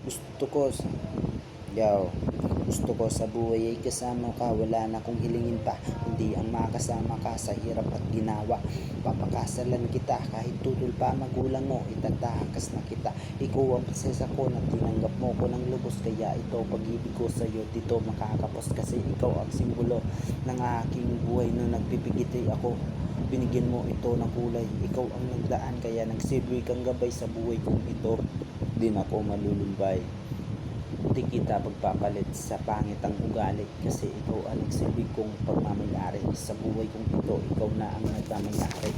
Gusto ko, yaw, gusto ko sa buhay ay kasama ka. Wala na kong hilingin pa, hindi ang makasama ka sa hirap at ginawa. Papakasalan kita kahit tutol pa magulang mo, itatakas na kita. Ikaw ang prinsesa ko na tinanggap mo ko ng lubos. Kaya ito pag-ibig ko sa'yo dito makakapos. Kasi ikaw ang simbolo ng aking buhay. No nagpipigitay ako, binigyan mo ito ng kulay. Ikaw ang nagdaan kaya nagsilbi kang gabay sa buhay kong ito. Din ako malulumbay, di kita pagpapalit sa pangit ang ugali. Kasi ikaw ang nagsilbi kong pagmamayari sa buhay kong ito. Ikaw na ang nagmamayari.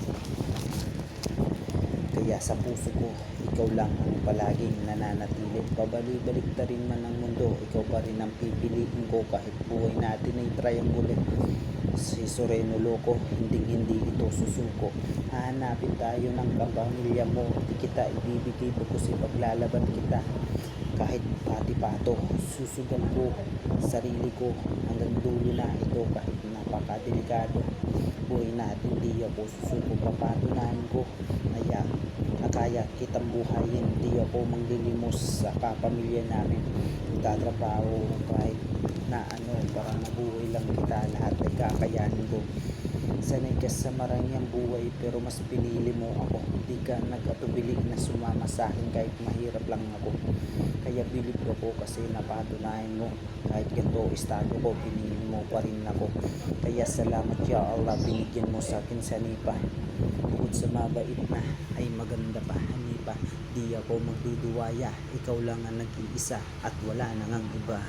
Kaya sa puso ko, ikaw lang ang palaging nananatili. Pabalik-balik ta rin man ang mundo, ikaw pa rin ang pipiliin ko. Kahit buhay natin ay triangle, si Soreno loko, hindi ito susuko. Hahanapin tayo ng pamilya mo, di kita ibibigay kasi paglalaban kita. Kahit pati-pato, susugal ko sarili ko hanggang dulo na ito. Kahit napakadelikado buhay natin, di ako susuko. Papatunayan ko na kaya kitang buhayin. Di ako manglilimos sa kapamilya namin. Magtatrabaho kahit na para mabuhay lang kita. Lahat ay kakayanin ko. Sanay ka sa marangyang buhay pero mas pinili mo ako. Di ka nag-atubili na sumama sa akin kahit mahirap lang ako. Kaya bilib ako kasi napatunayan mo. Kahit ganito estado ko, pinili mo pa rin ako. Kaya salamat ya Allah, binigyan mo sa akin sanipa. Bukod sa mabait na ay maganda pa, hanipa. Di ako magduduwaya, ikaw lang ang nag-iisa at wala nang ang iba.